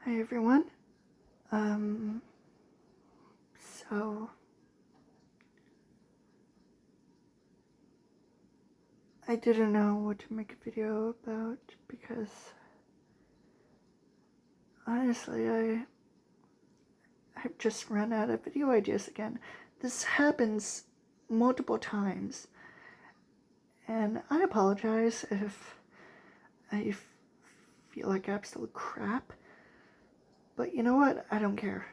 Hi everyone. So I didn't know what to make a video about because honestly I've just run out of video ideas again. This happens multiple times and I apologize if I feel like absolute crap, but you know what? I don't care.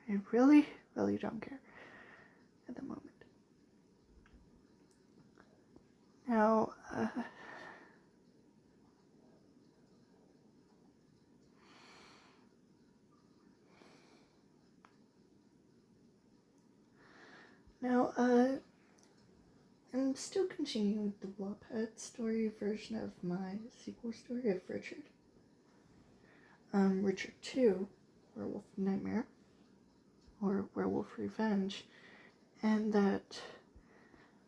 I really don't care at the moment. Now, I'm still continuing with the Wattpad story version of my sequel story of Richard. Richard 2, Werewolf Nightmare, or Werewolf Revenge, and that,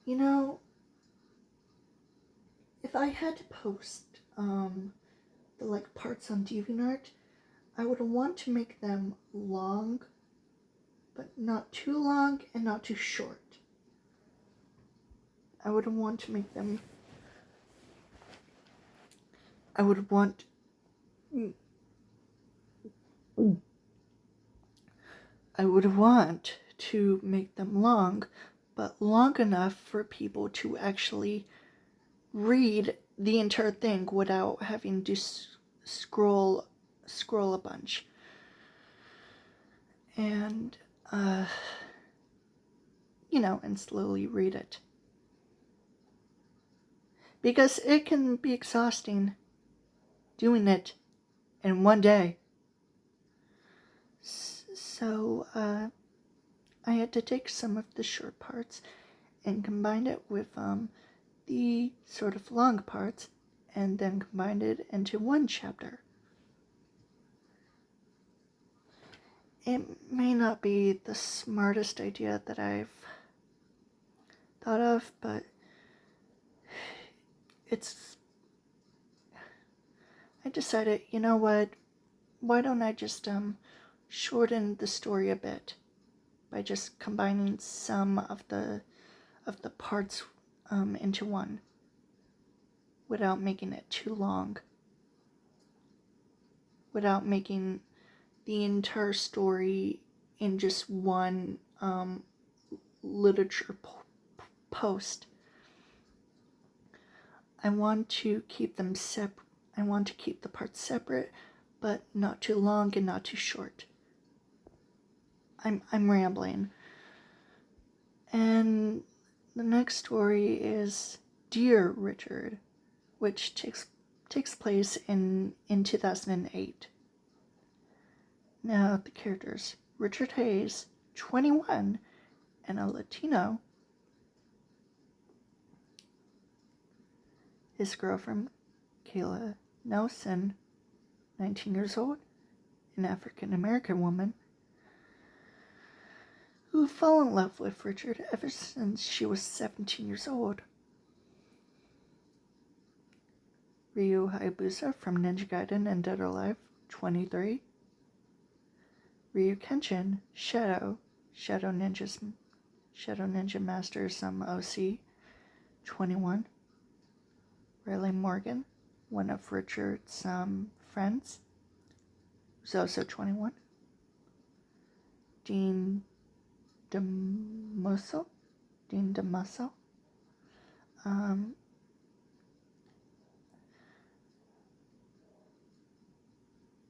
you know, if I had to post, the, parts on DeviantArt, I would want to make them long, but not too long and not too short. I would want to make them, I would want to make them long, but long enough for people to actually read the entire thing without having to scroll a bunch. And, and slowly read it. Because it can be exhausting doing it in one day. So, I had to take some of the short parts and combine it with the sort of long parts and then combine it into one chapter. It may not be the smartest idea that I've thought of, but I decided, you know what, why don't I just shorten the story a bit by just combining some of the parts into one without making it too long, without making the entire story in just one literature post. I want to keep them separate. I want to keep the parts separate, but not too long and not too short. I'm rambling. And the next story is Dear Richard, which takes place in 2008. Now the characters: Richard Hayes, 21, and a Latino. His girlfriend, Kayla Nelson, 19 years old, an African-American woman who fell in love with Richard ever since she was 17 years old. Ryu Hayabusa from Ninja Gaiden and Dead or Alive, 23. Ryu Kenshin, Shadow Ninja Masters, OC, 21. Riley Morgan, one of Richard's friends, who's also 21. Dean DeMusso, a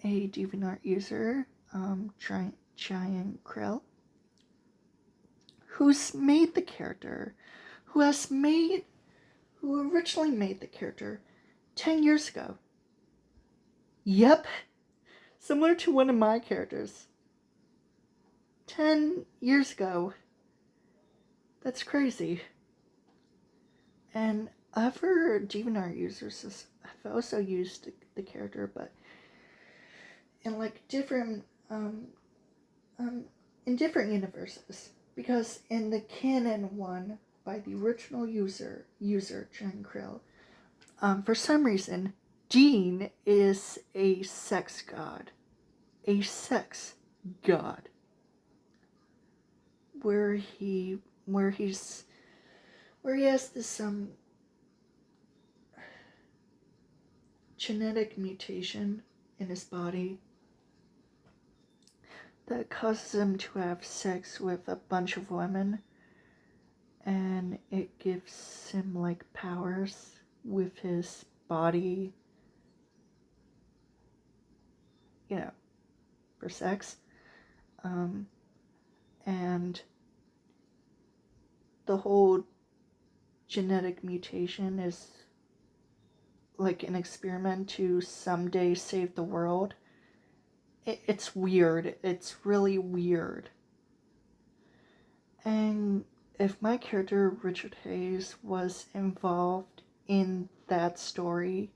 DeviantArt user, Giant Krill, who's made the character, who originally made the character 10 years ago. Yep, similar to one of my characters. 10 years ago. That's crazy. And other DeviantArt users have also used the character, but in different in different universes. Because in the canon one by the original user Jen Krill, for some reason, Dean is a sex god. a sex god, where he has this genetic mutation in his body that causes him to have sex with a bunch of women, and it gives him like powers with his body, for sex. And the whole genetic mutation is like an experiment to someday save the world. It's weird. It's really weird. And if my character, Richard Hayes, was involved in that story,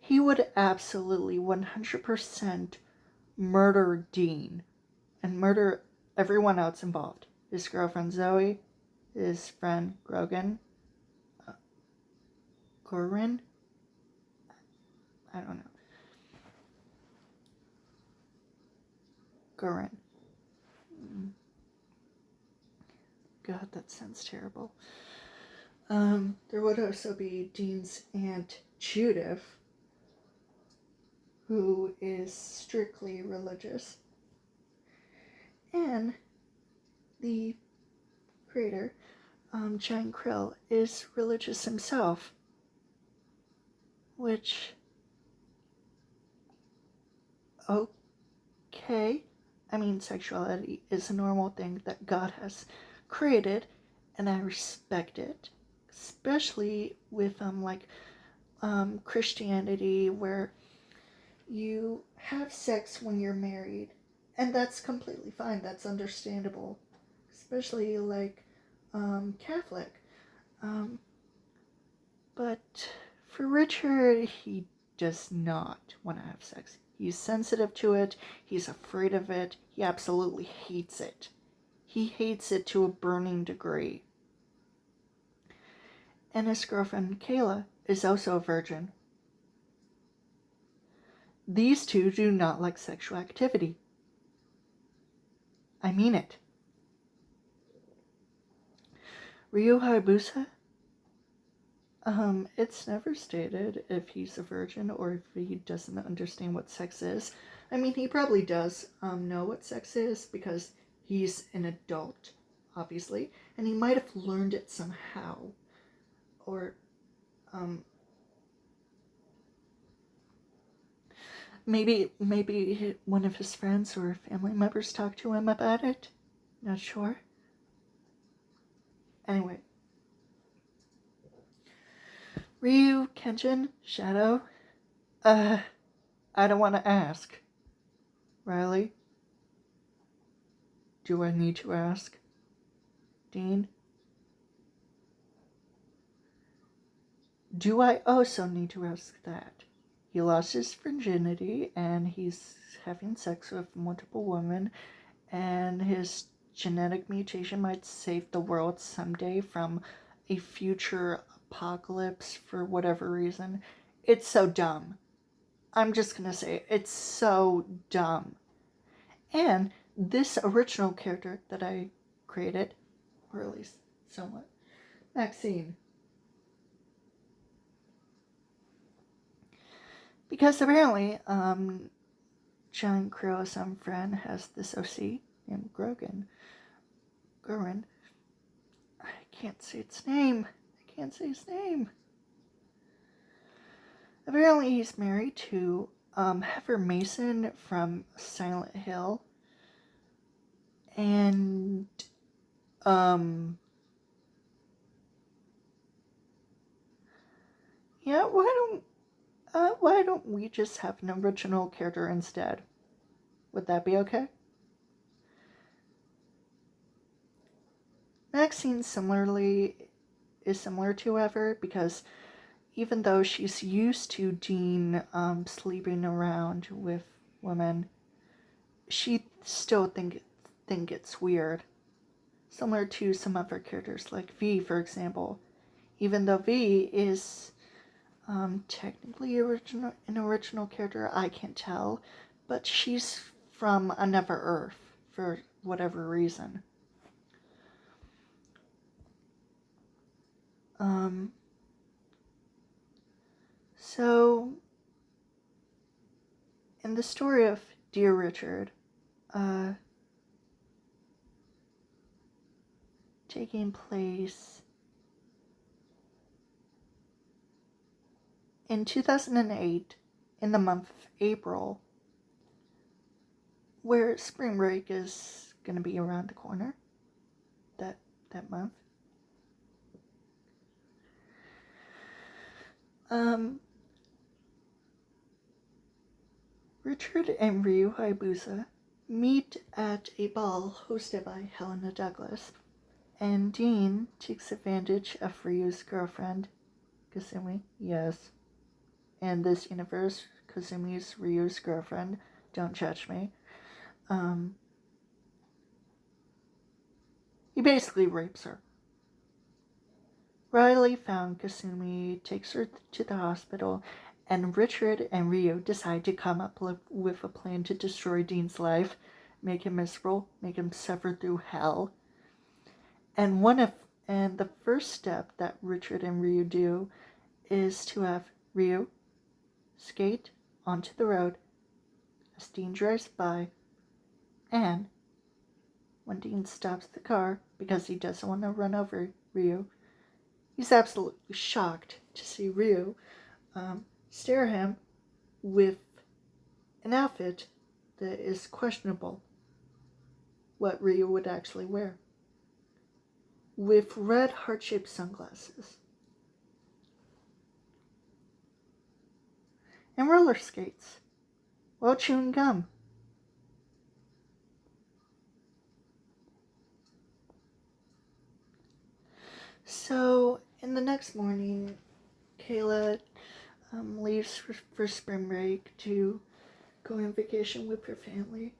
he would absolutely 100% murder Dean and murder everyone else involved. His girlfriend Zoe, his friend Grogan, Gorin, I don't know. Gorin. God, that sounds terrible. There would also be Dean's aunt Judith, who is strictly religious. And the creator, John Krill, is religious himself. Which, okay. I mean, sexuality is a normal thing that God has created, and I respect it. Especially with, Christianity, where you have sex when you're married. And that's completely fine. That's understandable. Especially, Catholic. But for Richard, he does not want to have sex. He's sensitive to it. He's afraid of it. He absolutely hates it. He hates it to a burning degree. And his girlfriend, Kayla, is also a virgin. These two do not like sexual activity. I mean it. Ryu Hayabusa? It's never stated if he's a virgin or if he doesn't understand what sex is. I mean, he probably does know what sex is because he's an adult, obviously, and he might have learned it somehow. Or, maybe one of his friends or family members talked to him about it. Not sure. Anyway. Ryu, Kenshin, Shadow? I don't want to ask. Riley? Do I need to ask? Dean? Do I also need to ask that? He lost his virginity and he's having sex with multiple women, and his genetic mutation might save the world someday from a future apocalypse for whatever reason. It's so dumb. I'm just gonna say it. It's so dumb. And this original character that I created, or at least somewhat, Maxine. Because apparently, John Krill's friend has this OC named Gorin. I can't say its name. Apparently he's married to Heifer Mason from Silent Hill. And yeah, why don't we just have an original character instead? Would that be okay? Maxine is similar to Ever, because even though she's used to Dean sleeping around with women, she still think it's weird. Similar to some other characters, like V, for example. Even though V is technically an original character, I can't tell, but she's from another Earth for whatever reason. So, in the story of Dear Richard, taking place in 2008, in the month of April, where spring break is going to be around the corner that month. Richard and Ryu Hayabusa meet at a ball hosted by Helena Douglas, and Dean takes advantage of Ryu's girlfriend, Kasumi. Yes. In this universe, Kasumi's Ryu's girlfriend. Don't judge me. He basically rapes her. Riley found Kasumi, takes her to the hospital, and Richard and Ryu decide to come up with a plan to destroy Dean's life, make him miserable, make him suffer through hell. And the first step that Richard and Ryu do is to have Ryu skate onto the road as Dean drives by, and when Dean stops the car because he doesn't want to run over Ryu, he's absolutely shocked to see Ryu stare at him with an outfit that is questionable what Ryu would actually wear, with red heart-shaped sunglasses and roller skates while chewing gum. So, in the next morning, Kayla leaves for spring break to go on vacation with her family.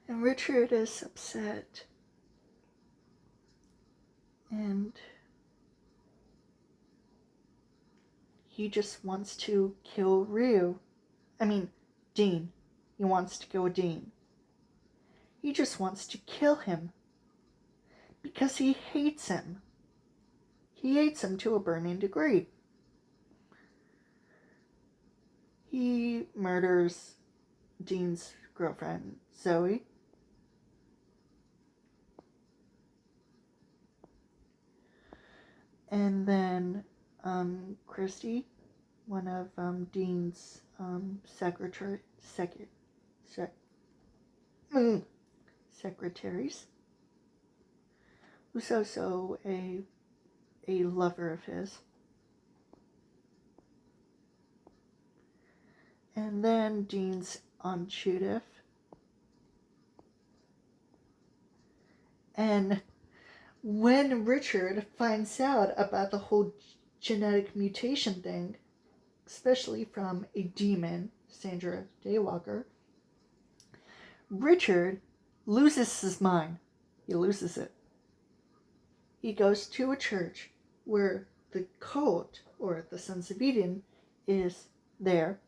And Richard is upset. And he just wants to kill Dean. He wants to kill Dean. He just wants to kill him because he hates him. He hates him to a burning degree. He murders Dean's girlfriend, Zoe. And then Christy, one of Dean's secretaries, who's also a lover of his. And then Dean's Aunt Judith. And when Richard finds out about the whole genetic mutation thing, especially from a demon, Sandra Daywalker, Richard loses his mind. He loses it. He goes to a church where the cult, or the Sons of Eden, is there.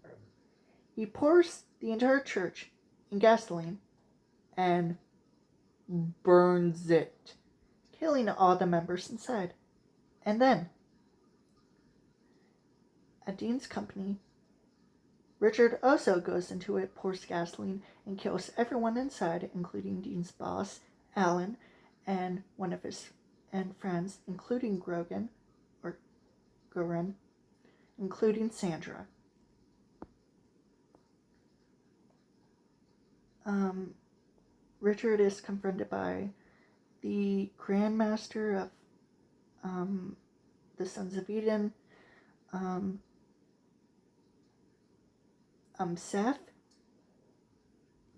He pours the entire church in gasoline and burns it, killing all the members inside. And then, at Dean's company, Richard also goes into it, pours gasoline, and kills everyone inside, including Dean's boss, Alan, and one of his friends, including Goran, including Sandra. Richard is confronted by the Grandmaster of the Sons of Eden, Seth,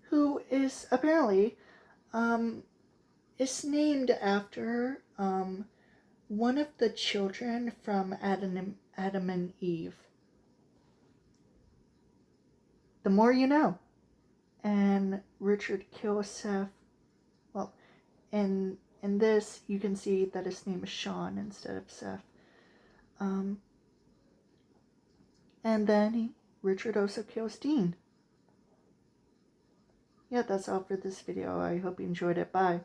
who is apparently is named after one of the children from Adam and Eve. The more you know. And Richard kills Seth. Well, in this, you can see that his name is Sean instead of Seth. And then Richard also kills Dean. yeah, that's all for this video. I hope you enjoyed it. Bye.